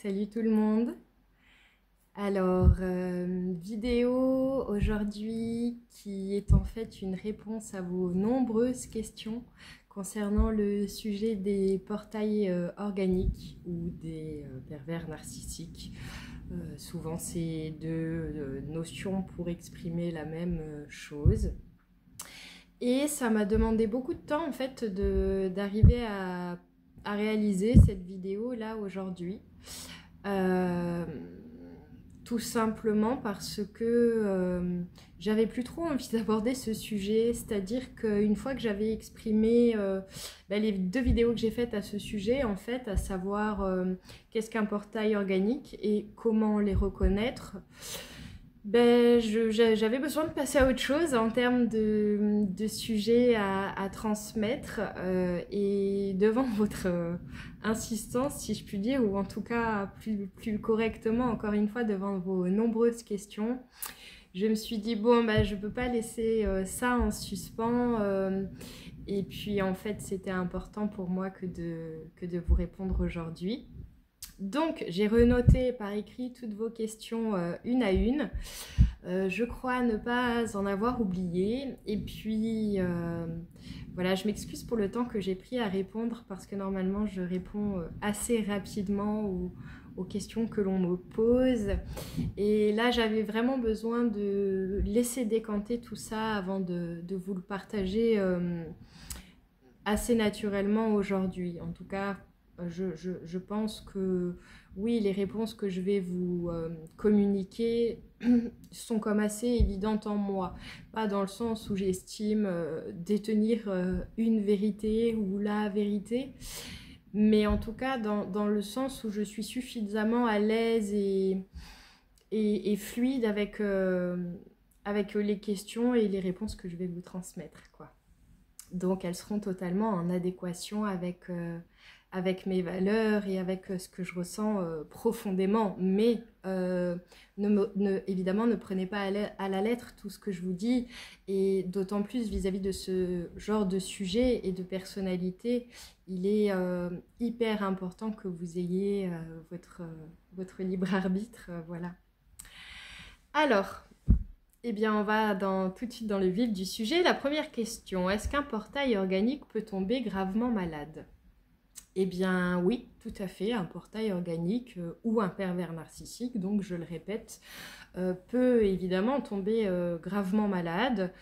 Salut tout le monde. Alors, vidéo aujourd'hui qui est en fait une réponse à vos nombreuses questions concernant le sujet des portails organiques ou des pervers narcissiques. Souvent, c'est deux notions pour exprimer la même chose. Et ça m'a demandé beaucoup de temps en fait d'arriver à réaliser cette vidéo là aujourd'hui. Euh, Tout simplement parce que j'avais plus trop envie d'aborder ce sujet, c'est-à-dire qu'une fois que j'avais exprimé les deux vidéos que j'ai faites à ce sujet, en fait, à savoir qu'est-ce qu'un portail organique et comment les reconnaître, j'avais besoin de passer à autre chose en termes de sujets à transmettre et devant votre insistance, si je puis dire, ou en tout cas plus correctement, encore une fois, devant vos nombreuses questions, je me suis dit, bon, je ne peux pas laisser ça en suspens et puis en fait, c'était important pour moi que de vous répondre aujourd'hui. Donc, j'ai renoté par écrit toutes vos questions une à une. Je crois ne pas en avoir oublié. Et puis, voilà, je m'excuse pour le temps que j'ai pris à répondre parce que normalement, je réponds assez rapidement aux questions que l'on me pose. Et là, j'avais vraiment besoin de laisser décanter tout ça avant de vous le partager assez naturellement aujourd'hui. En tout cas, je pense que oui, les réponses que je vais vous communiquer sont comme assez évidentes en moi. Pas dans le sens où j'estime détenir une vérité ou la vérité, mais en tout cas dans le sens où je suis suffisamment à l'aise et fluide avec les questions et les réponses que je vais vous transmettre, quoi. Donc elles seront totalement en adéquation avec mes valeurs et avec ce que je ressens profondément. Mais évidemment, ne prenez pas à la lettre tout ce que je vous dis. Et d'autant plus vis-à-vis de ce genre de sujet et de personnalité, il est hyper important que vous ayez votre libre arbitre. Voilà. Alors, eh bien, on va tout de suite dans le vif du sujet. La première question, est-ce qu'un portail organique peut tomber gravement malade ? Eh bien, oui, tout à fait. Un portail organique ou un pervers narcissique, donc je le répète, peut évidemment tomber gravement malade,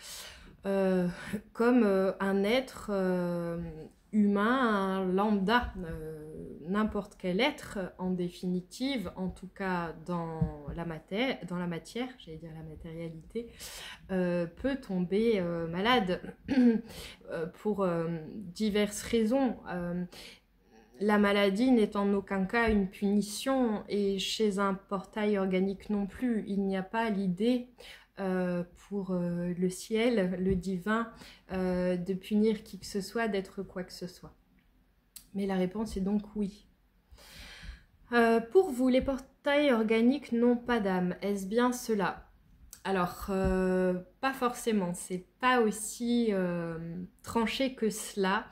comme un être humain, un lambda, n'importe quel être en définitive, en tout cas dans la matière, j'allais dire la matérialité, peut tomber malade pour diverses raisons. La maladie n'est en aucun cas une punition et chez un portail organique non plus, il n'y a pas l'idée pour le ciel, le divin, de punir qui que ce soit, d'être quoi que ce soit. Mais la réponse est donc oui. Pour vous, les portails organiques n'ont pas d'âme. Est-ce bien cela ? Alors, pas forcément. C'est pas aussi tranché que cela.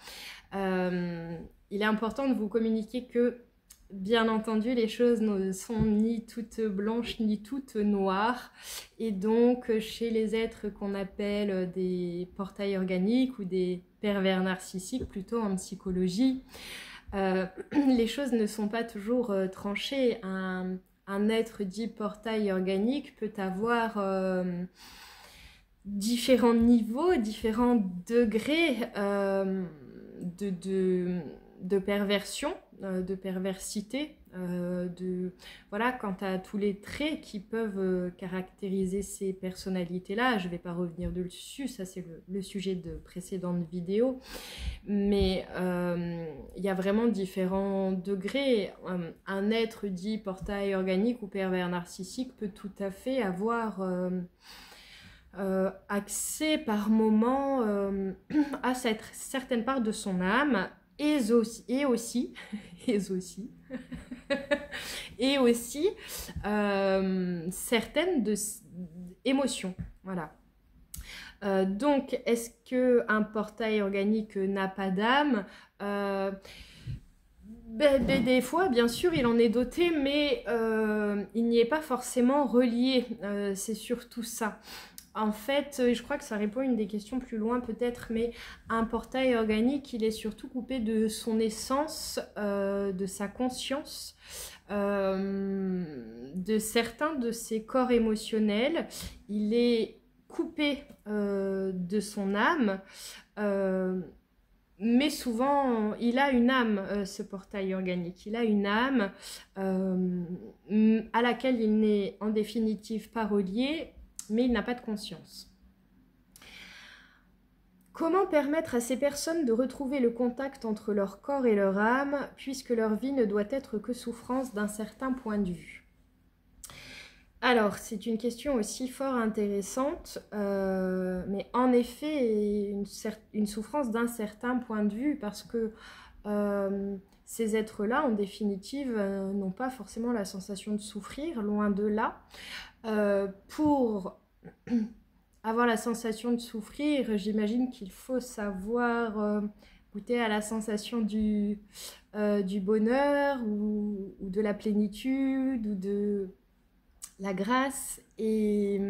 Il est important de vous communiquer que, bien entendu, les choses ne sont ni toutes blanches ni toutes noires. Et donc, chez les êtres qu'on appelle des portails organiques ou des pervers narcissiques, plutôt en psychologie, les choses ne sont pas toujours tranchées. Un être dit portail organique peut avoir différents niveaux, différents degrés de perversion, de perversité, voilà, quant à tous les traits qui peuvent caractériser ces personnalités-là. Je ne vais pas revenir dessus, ça c'est le sujet de précédentes vidéos, mais il y a vraiment différents degrés. Un être dit portail organique ou pervers narcissique peut tout à fait avoir accès par moment à cette certaine part de son âme et aussi certaines émotions. Voilà. Donc, est-ce qu'un portail organique n'a pas d'âme ? Des fois, bien sûr, il en est doté, mais il n'y est pas forcément relié. C'est surtout ça. En fait, je crois que ça répond à une des questions plus loin peut-être, mais un portail organique, il est surtout coupé de son essence, de sa conscience, de certains de ses corps émotionnels. Il est coupé de son âme. Mais souvent, il a une âme, ce portail organique. Il a une âme à laquelle il n'est en définitive pas relié, mais il n'a pas de conscience. Comment permettre à ces personnes de retrouver le contact entre leur corps et leur âme, puisque leur vie ne doit être que souffrance d'un certain point de vue? Alors, c'est une question aussi fort intéressante, mais en effet, une souffrance d'un certain point de vue, parce que ces êtres-là, en définitive, n'ont pas forcément la sensation de souffrir, loin de là. Pour avoir la sensation de souffrir, j'imagine qu'il faut savoir goûter à la sensation du bonheur, ou de la plénitude, ou de la grâce. Et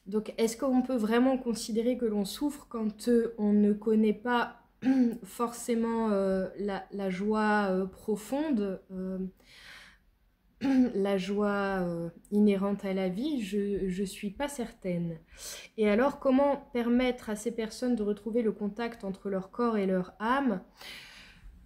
donc, est-ce qu'on peut vraiment considérer que l'on souffre quand on ne connaît pas forcément la joie profonde, la joie inhérente à la vie? Je ne suis pas certaine. Et alors, comment permettre à ces personnes de retrouver le contact entre leur corps et leur âme?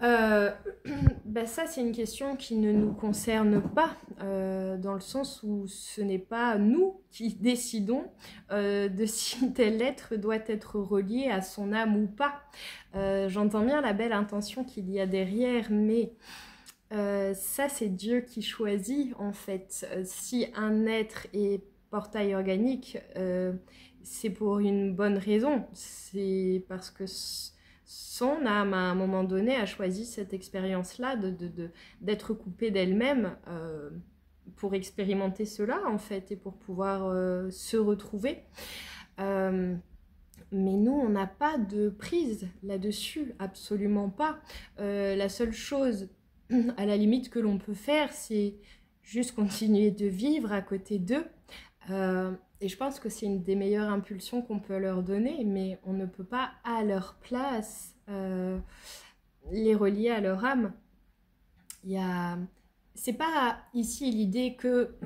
Ça, c'est une question qui ne nous concerne pas, dans le sens où ce n'est pas nous qui décidons de si tel être doit être relié à son âme ou pas. J'entends bien la belle intention qu'il y a derrière, mais ça, c'est Dieu qui choisit, en fait. Si un être est portail organique, c'est pour une bonne raison. C'est parce que son âme, à un moment donné, a choisi cette expérience-là d'être coupée d'elle-même pour expérimenter cela, en fait, et pour pouvoir se retrouver. Mais nous, on n'a pas de prise là-dessus, absolument pas. La seule chose, à la limite, que l'on peut faire, c'est juste continuer de vivre à côté d'eux. Et je pense que c'est une des meilleures impulsions qu'on peut leur donner, mais on ne peut pas, à leur place, les relier à leur âme. C'est pas ici l'idée que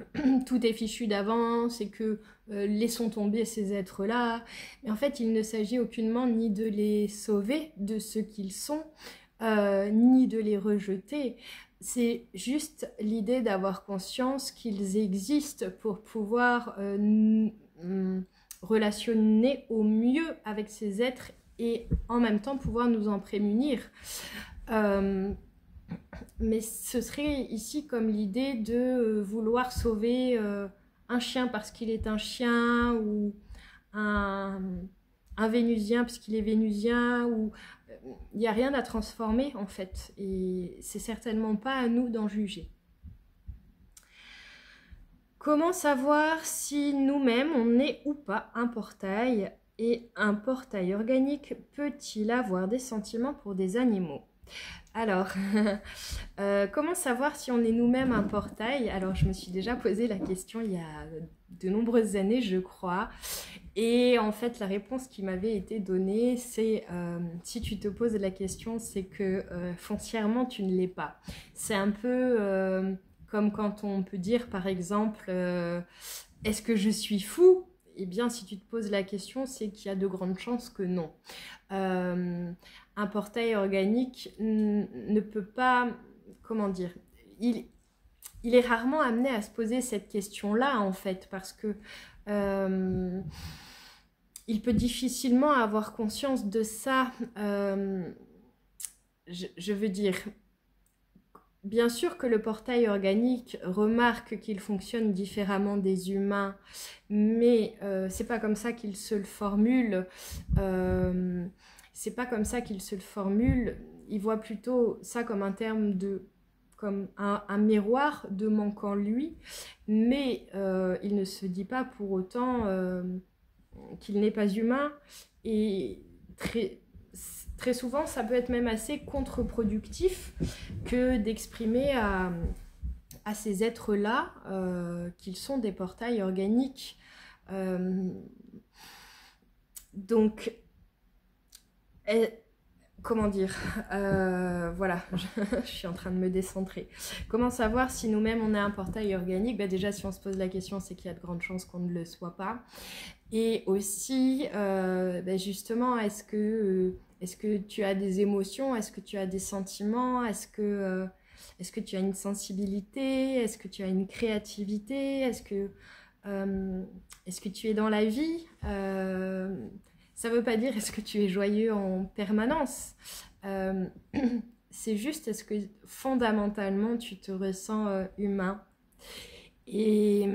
tout est fichu d'avance et que laissons tomber ces êtres-là. Mais en fait, il ne s'agit aucunement ni de les sauver de ce qu'ils sont, ni de les rejeter. C'est juste l'idée d'avoir conscience qu'ils existent pour pouvoir relationner au mieux avec ces êtres et en même temps pouvoir nous en prémunir. Mais ce serait ici comme l'idée de vouloir sauver un chien parce qu'il est un chien, ou un Vénusien parce qu'il est vénusien, ou il n'y a rien à transformer en fait, et c'est certainement pas à nous d'en juger. Comment savoir si nous-mêmes on est ou pas un portail, et un portail organique peut-il avoir des sentiments pour des animaux? Alors, comment savoir si on est nous-mêmes un portail? Alors, je me suis déjà posé la question il y a de nombreuses années, je crois. Et en fait, la réponse qui m'avait été donnée, c'est si tu te poses la question, c'est que foncièrement, tu ne l'es pas. C'est un peu comme quand on peut dire, par exemple, est-ce que je suis fou? Eh bien, si tu te poses la question, c'est qu'il y a de grandes chances que non. Un portail organique ne peut pas, comment dire, il est rarement amené à se poser cette question-là, en fait, parce que il peut difficilement avoir conscience de ça. Je veux dire, bien sûr que le portail organique remarque qu'il fonctionne différemment des humains, mais c'est pas comme ça qu'il se le formule. C'est pas comme ça qu'il se le formule. Il voit plutôt ça comme un terme comme un miroir de manquant lui, mais il ne se dit pas pour autant qu'il n'est pas humain, et très très souvent, ça peut être même assez contre-productif que d'exprimer à ces êtres-là qu'ils sont des portails organiques. Donc, comment dire, voilà, je suis en train de me décentrer. Comment savoir si nous-mêmes on est un portail organique? Déjà, si on se pose la question, c'est qu'il y a de grandes chances qu'on ne le soit pas. Et aussi, justement, est-ce que tu as des émotions? Est-ce que tu as des sentiments? Est-ce que tu as une sensibilité? Est-ce que tu as une créativité? Est-ce que tu es dans la vie? Ça ne veut pas dire est-ce que tu es joyeux en permanence. C'est juste est-ce que fondamentalement tu te ressens humain. Et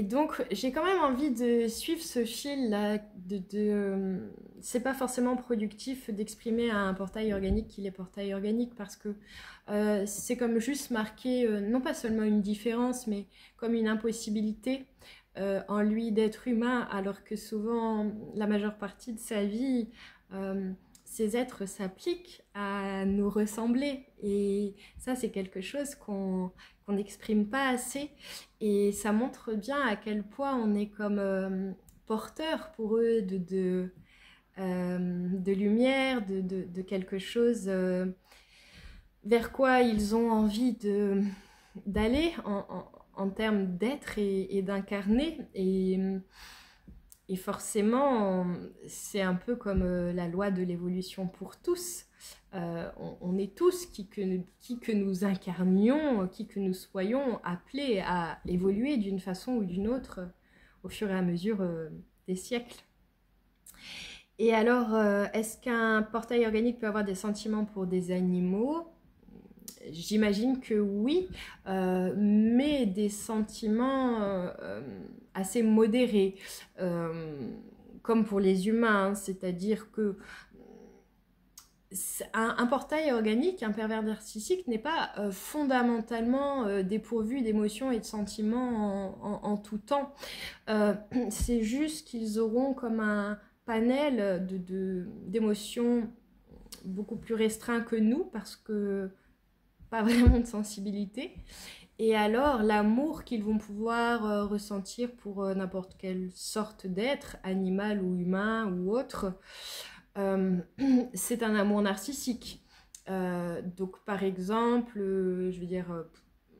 donc j'ai quand même envie de suivre ce fil là. C'est pas forcément productif d'exprimer à un portail organique qu'il est portail organique parce que c'est comme juste marquer non pas seulement une différence mais comme une impossibilité. En lui d'être humain, alors que souvent, la majeure partie de sa vie, ces êtres s'appliquent à nous ressembler. Et ça, c'est quelque chose qu'on n'exprime pas assez. Et ça montre bien à quel point on est comme porteur pour eux de lumière, de quelque chose vers quoi ils ont envie d'aller en termes d'être et d'incarner. Et forcément, c'est un peu comme la loi de l'évolution pour tous. On est tous, qui que nous incarnions, qui que nous soyons, appelés à évoluer d'une façon ou d'une autre au fur et à mesure des siècles. Et alors, est-ce qu'un portail organique peut avoir des sentiments pour des animaux ? J'imagine que oui, mais des sentiments assez modérés, comme pour les humains, c'est-à-dire que un portail organique, un pervers narcissique n'est pas fondamentalement dépourvu d'émotions et de sentiments en tout temps. C'est juste qu'ils auront comme un panel d'émotions beaucoup plus restreint que nous, parce que pas vraiment de sensibilité. Et alors, l'amour qu'ils vont pouvoir ressentir pour n'importe quelle sorte d'être, animal ou humain ou autre, c'est un amour narcissique. Donc, par exemple, je vais dire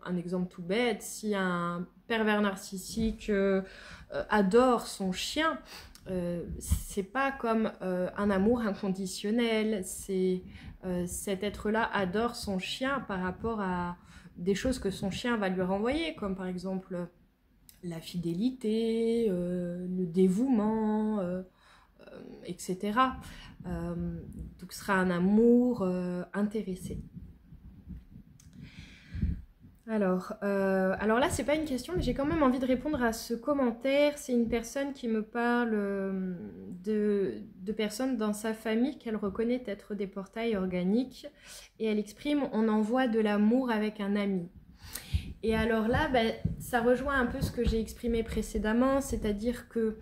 un exemple tout bête, si un pervers narcissique adore son chien, c'est pas comme un amour inconditionnel, c'est cet être-là adore son chien par rapport à des choses que son chien va lui renvoyer, comme par exemple la fidélité, le dévouement, etc. Donc ce sera un amour intéressé. Alors là, c'est pas une question, mais j'ai quand même envie de répondre à ce commentaire. C'est une personne qui me parle de personnes dans sa famille qu'elle reconnaît être des portails organiques. Et elle exprime « on envoie de l'amour avec un ami ». Et alors là, ça rejoint un peu ce que j'ai exprimé précédemment, c'est-à-dire que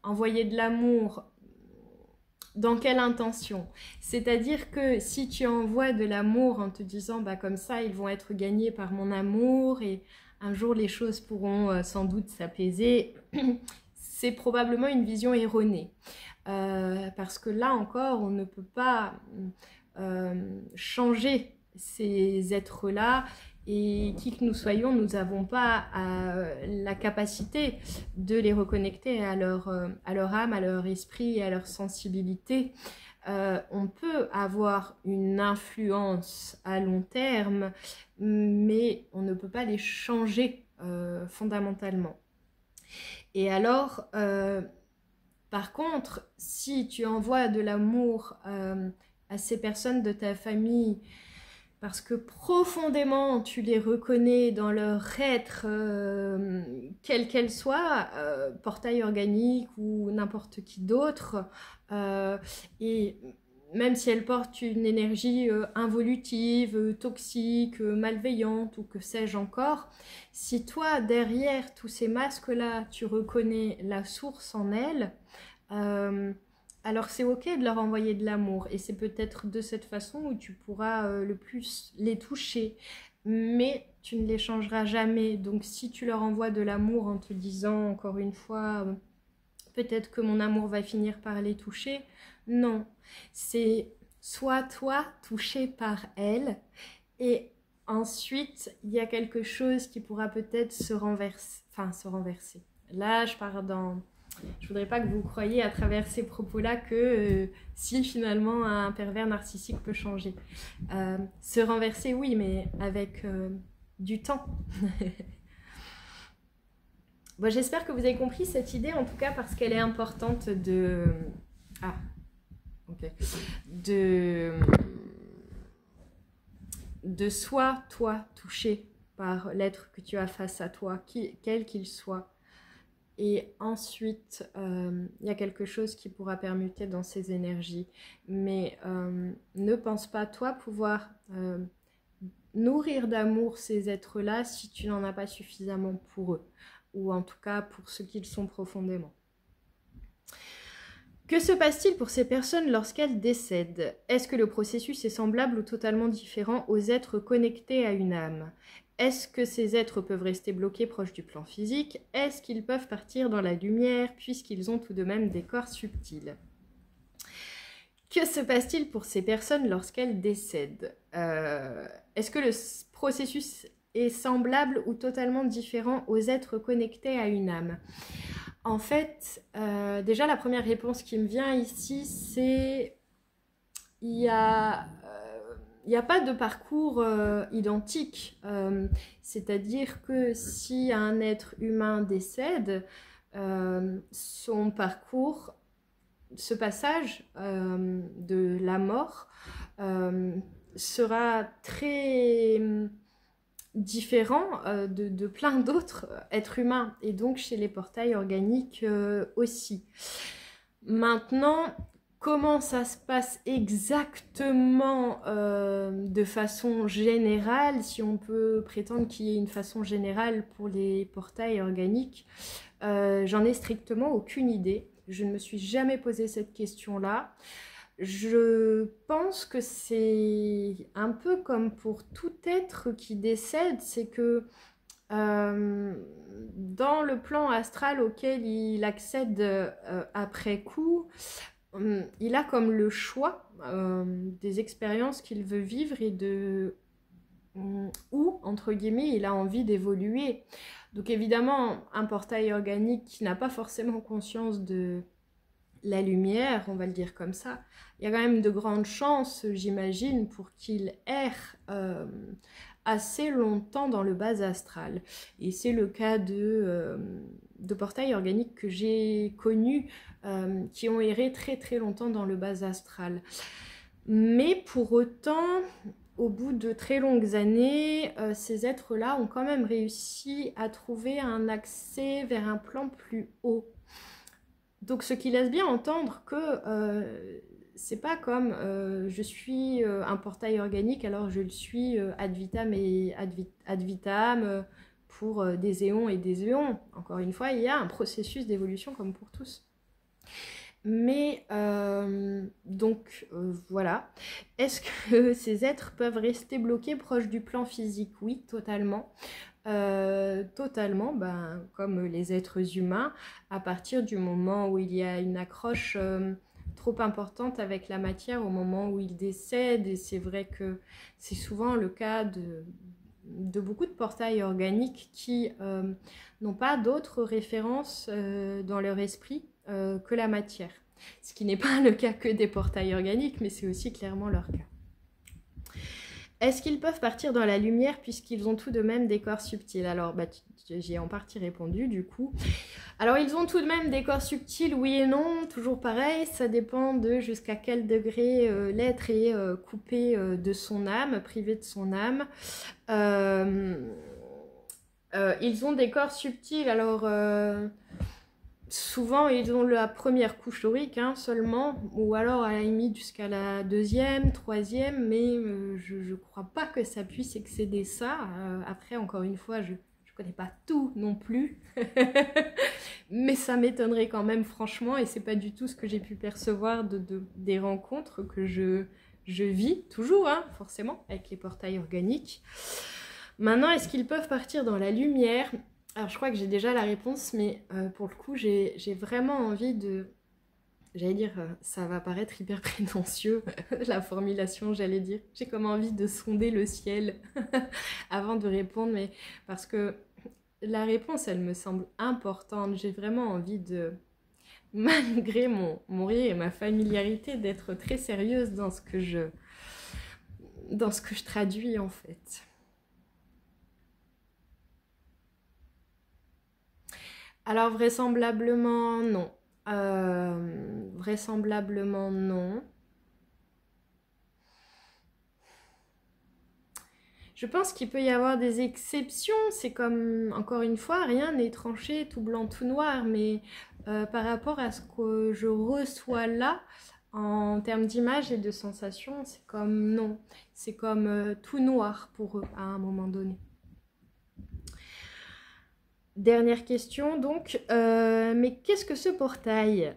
envoyer de l'amour... Dans quelle intention? C'est-à-dire que si tu envoies de l'amour en te disant comme ça ils vont être gagnés par mon amour et un jour les choses pourront sans doute s'apaiser, c'est probablement une vision erronée. Parce que là encore, on ne peut pas changer ces êtres-là. Et qui que nous soyons, nous n'avons pas la capacité de les reconnecter à leur âme, à leur esprit et à leur sensibilité. On peut avoir une influence à long terme, mais on ne peut pas les changer fondamentalement. Et alors, par contre, si tu envoies de l'amour à ces personnes de ta famille, parce que profondément tu les reconnais dans leur être, quelle qu'elle soit, portail organique ou n'importe qui d'autre, et même si elles portent une énergie involutive, toxique, malveillante ou que sais-je encore, si toi derrière tous ces masques-là tu reconnais la source en elles, alors c'est ok de leur envoyer de l'amour et c'est peut-être de cette façon où tu pourras le plus les toucher, mais tu ne les changeras jamais. Donc si tu leur envoies de l'amour en te disant encore une fois peut-être que mon amour va finir par les toucher, non, c'est soit toi touché par elle et ensuite il y a quelque chose qui pourra peut-être se renverser. Là je voudrais pas que vous croyiez à travers ces propos-là que si finalement un pervers narcissique peut changer. Se renverser, oui, mais avec du temps. Bon, j'espère que vous avez compris cette idée, en tout cas, parce qu'elle est importante de... Ah, ok. De soit, toi, touché par l'être que tu as face à toi, quel qu'il soit. Et ensuite, il y a quelque chose qui pourra permuter dans ces énergies. Mais ne pense pas, toi, pouvoir nourrir d'amour ces êtres-là si tu n'en as pas suffisamment pour eux. Ou en tout cas pour ce qu'ils sont profondément. Que se passe-t-il pour ces personnes lorsqu'elles décèdent? Est-ce que le processus est semblable ou totalement différent aux êtres connectés à une âme? Est-ce que ces êtres peuvent rester bloqués proches du plan physique? Est-ce qu'ils peuvent partir dans la lumière puisqu'ils ont tout de même des corps subtils? Que se passe-t-il pour ces personnes lorsqu'elles décèdent? Est-ce que le processus est semblable ou totalement différent aux êtres connectés à une âme? En fait, déjà la première réponse qui me vient ici, c'est il n'y a pas de parcours identique. C'est-à-dire que si un être humain décède, son parcours, ce passage de la mort sera très différent de plein d'autres êtres humains et donc chez les portails organiques aussi. Maintenant, comment ça se passe exactement de façon générale, si on peut prétendre qu'il y ait une façon générale pour les portails organiques, j'en ai strictement aucune idée. Je ne me suis jamais posé cette question-là. Je pense que c'est un peu comme pour tout être qui décède, c'est que dans le plan astral auquel il accède après coup, il a comme le choix des expériences qu'il veut vivre et de où, entre guillemets, il a envie d'évoluer. Donc évidemment, un portail organique qui n'a pas forcément conscience de la lumière, on va le dire comme ça, il y a quand même de grandes chances, j'imagine, pour qu'il erre assez longtemps dans le bas astral. Et c'est le cas de portails organiques que j'ai connus qui ont erré très très longtemps dans le bas astral. Mais pour autant, au bout de très longues années, ces êtres-là ont quand même réussi à trouver un accès vers un plan plus haut. Donc ce qui laisse bien entendre que c'est pas comme je suis un portail organique, alors je le suis ad vitam et ad vitam pour des éons et des éons. Encore une fois, il y a un processus d'évolution comme pour tous. Mais donc voilà. Est-ce que ces êtres peuvent rester bloqués proches du plan physique? Oui, totalement. Totalement, comme les êtres humains, à partir du moment où il y a une accroche trop importante avec la matière au moment où ils décèdent, et c'est vrai que c'est souvent le cas de beaucoup de portails organiques qui n'ont pas d'autres références dans leur esprit que la matière. Ce qui n'est pas le cas que des portails organiques, mais c'est aussi clairement leur cas. Est-ce qu'ils peuvent partir dans la lumière puisqu'ils ont tout de même des corps subtils? Alors, j'y ai en partie répondu du coup. Alors, ils ont tout de même des corps subtils, oui et non, toujours pareil, ça dépend de jusqu'à quel degré l'être est coupé de son âme, privé de son âme. Ils ont des corps subtils, alors... souvent, ils ont la première couche aurique seulement, ou alors à la limite jusqu'à la deuxième, troisième, mais je ne crois pas que ça puisse excéder ça. Après, encore une fois, je Je connais pas tout non plus, mais ça m'étonnerait quand même franchement, et c'est pas du tout ce que j'ai pu percevoir des rencontres que je vis toujours, hein, forcément, avec les portails organiques. Maintenant, est-ce qu'ils peuvent partir dans la lumière? Alors, je crois que j'ai déjà la réponse, mais pour le coup, j'ai vraiment envie de... J'allais dire, ça va paraître hyper prétentieux, la formulation, j'allais dire. J'ai comme envie de sonder le ciel avant de répondre, mais parce que la réponse, elle me semble importante. J'ai vraiment envie de, malgré mon rire et ma familiarité, d'être très sérieuse dans ce que je traduis en fait. Alors vraisemblablement non. Vraisemblablement non. Je pense qu'il peut y avoir des exceptions. C'est comme, encore une fois, rien n'est tranché, tout blanc, tout noir. Mais par rapport à ce que je reçois là, en termes d'image et de sensations, c'est comme non. C'est comme tout noir pour eux à un moment donné. Dernière question donc, mais qu'est-ce que ce portail?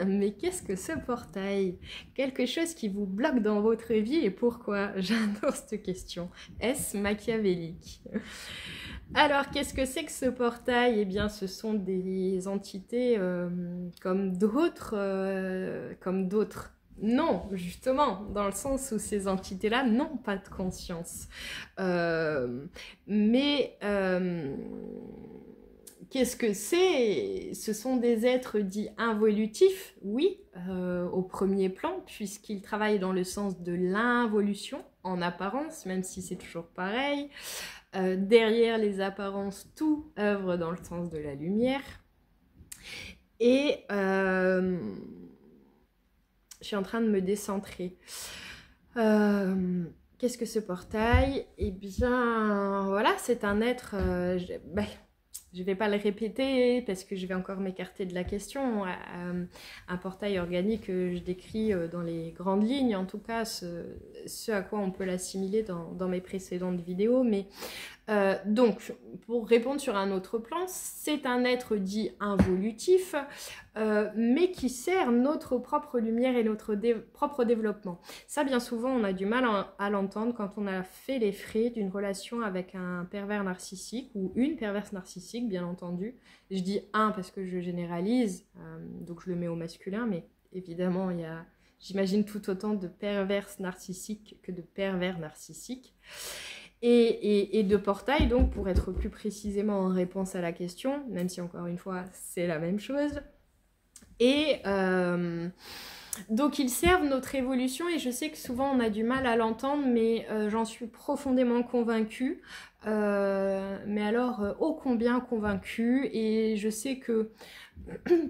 Mais qu'est-ce que ce portail? Quelque chose qui vous bloque dans votre vie et pourquoi? J'adore cette question. Est-ce machiavélique? Alors, qu'est-ce que c'est que ce portail? Eh bien, ce sont des entités comme d'autres, Non, justement, dans le sens où ces entités-là n'ont pas de conscience. Mais qu'est-ce que c'est? Ce sont des êtres dits involutifs, oui, au premier plan, puisqu'ils travaillent dans le sens de l'involution, en apparence, même si c'est toujours pareil. Derrière les apparences, tout œuvre dans le sens de la lumière. Et je suis en train de me décentrer. Qu'est-ce que ce portail? Eh bien, voilà, c'est un être... je ne vais pas le répéter parce que je vais encore m'écarter de la question. Un portail organique, je décris dans les grandes lignes, en tout cas, ce à quoi on peut l'assimiler dans mes précédentes vidéos. Mais donc, pour répondre sur un autre plan, c'est un être dit involutif, mais qui sert notre propre lumière et notre propre développement. Ça, bien souvent, on a du mal à l'entendre quand on a fait les frais d'une relation avec un pervers narcissique ou une perverse narcissique, bien entendu. Je dis un parce que je généralise, donc je le mets au masculin, mais évidemment, il y a, j'imagine, tout autant de perverses narcissiques que de pervers narcissiques. Et de portail, donc, pour être plus précisément en réponse à la question, même si encore une fois, c'est la même chose. Et donc, ils servent notre évolution, et je sais que souvent, on a du mal à l'entendre, mais j'en suis profondément convaincue. Mais alors, ô combien convaincue, et je sais que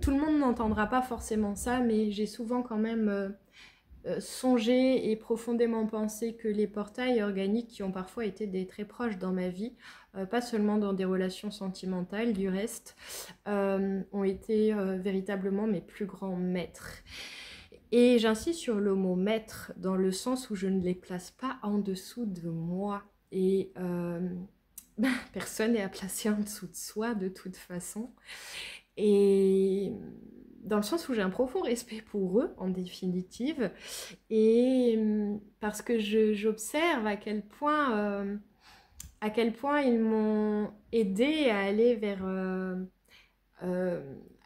tout le monde n'entendra pas forcément ça, mais j'ai souvent quand même... songer et profondément penser que les portails organiques qui ont parfois été des très proches dans ma vie, pas seulement dans des relations sentimentales du reste, ont été véritablement mes plus grands maîtres. Et j'insiste sur le mot maître dans le sens où je ne les place pas en dessous de moi. Et personne n'est à placer en dessous de soi de toute façon. Et dans le sens où j'ai un profond respect pour eux, en définitive, et parce que j'observe à quel point ils m'ont aidé à aller vers...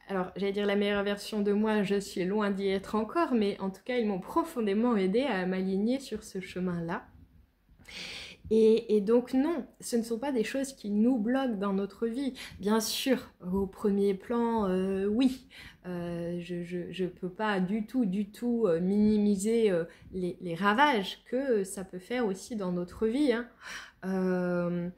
alors, j'allais dire la meilleure version de moi, je suis loin d'y être encore, mais en tout cas, ils m'ont profondément aidé à m'aligner sur ce chemin-là. Et donc non, ce ne sont pas des choses qui nous bloquent dans notre vie. Bien sûr, au premier plan, oui, je ne peux pas du tout minimiser les ravages que ça peut faire aussi dans notre vie. Hein.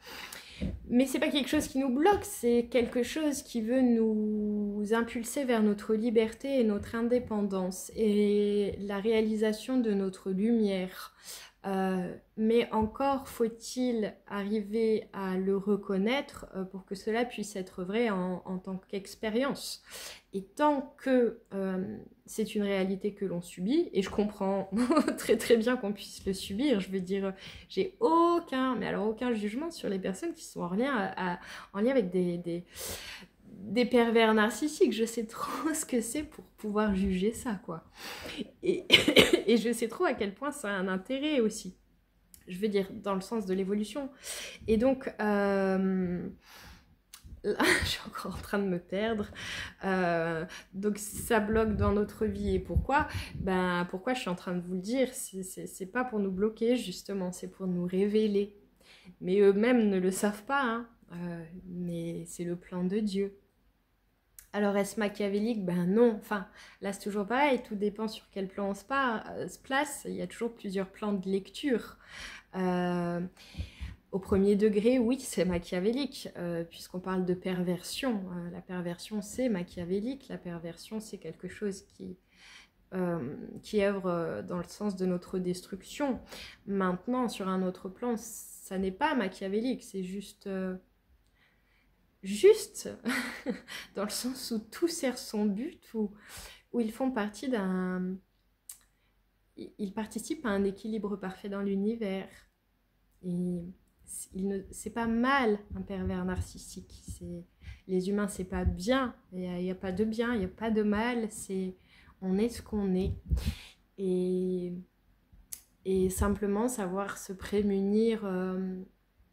Mais c'est pas quelque chose qui nous bloque, c'est quelque chose qui veut nous impulser vers notre liberté et notre indépendance et la réalisation de notre lumière. Mais encore faut-il arriver à le reconnaître pour que cela puisse être vrai en tant qu'expérience. Et tant que c'est une réalité que l'on subit et je comprends très très bien qu'on puisse le subir. Je veux dire, j'ai mais alors aucun jugement sur les personnes qui sont en lien, en lien avec des pervers narcissiques. Je sais trop ce que c'est pour pouvoir juger ça, quoi. Et, et je sais trop à quel point ça a un intérêt aussi. Je veux dire, dans le sens de l'évolution. Et donc, là, je suis encore en train de me perdre. Donc, ça bloque dans notre vie. Et pourquoi? Ben, pourquoi je suis en train de vous le dire? C'est pas pour nous bloquer, justement. C'est pour nous révéler. Mais eux-mêmes ne le savent pas, hein. Mais c'est le plan de Dieu. Alors, est-ce machiavélique? Ben non. Enfin, là, c'est toujours pareil. Tout dépend sur quel plan on se place. Il y a toujours plusieurs plans de lecture. Au premier degré, oui, c'est machiavélique, puisqu'on parle de perversion. La perversion, c'est machiavélique. La perversion, c'est quelque chose qui œuvre dans le sens de notre destruction. Maintenant, sur un autre plan, ça n'est pas machiavélique, c'est juste dans le sens où tout sert son but, où ils font partie d'un... Ils participent à un équilibre parfait dans l'univers. Et c'est pas mal un pervers narcissique. Les humains, c'est pas bien. Il n'y a pas de bien, il n'y a pas de mal. On est ce qu'on est. Et simplement savoir se prémunir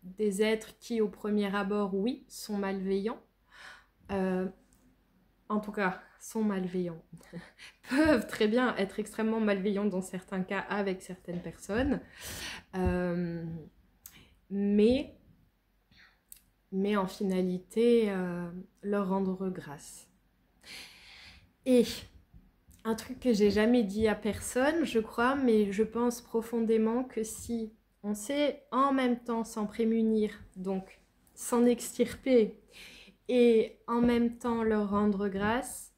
des êtres qui, au premier abord, oui, sont malveillants. En tout cas, sont malveillants. Peuvent très bien être extrêmement malveillants dans certains cas avec certaines personnes. Mais en finalité, leur rendre grâce. Et un truc que j'ai jamais dit à personne, je crois, mais je pense profondément que si on sait en même temps s'en prémunir, donc s'en extirper, et en même temps leur rendre grâce,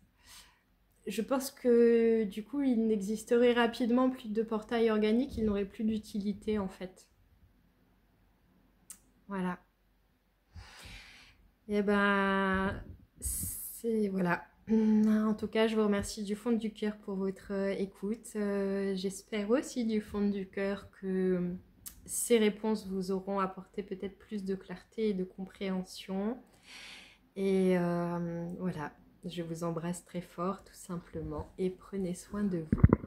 je pense que du coup, il n'existerait rapidement plus de portail organique, il n'aurait plus d'utilité en fait. Voilà. Et ben, c'est voilà. En tout cas, je vous remercie du fond du cœur pour votre écoute. J'espère aussi du fond du cœur que ces réponses vous auront apporté peut-être plus de clarté et de compréhension. Et voilà, je vous embrasse très fort tout simplement et prenez soin de vous.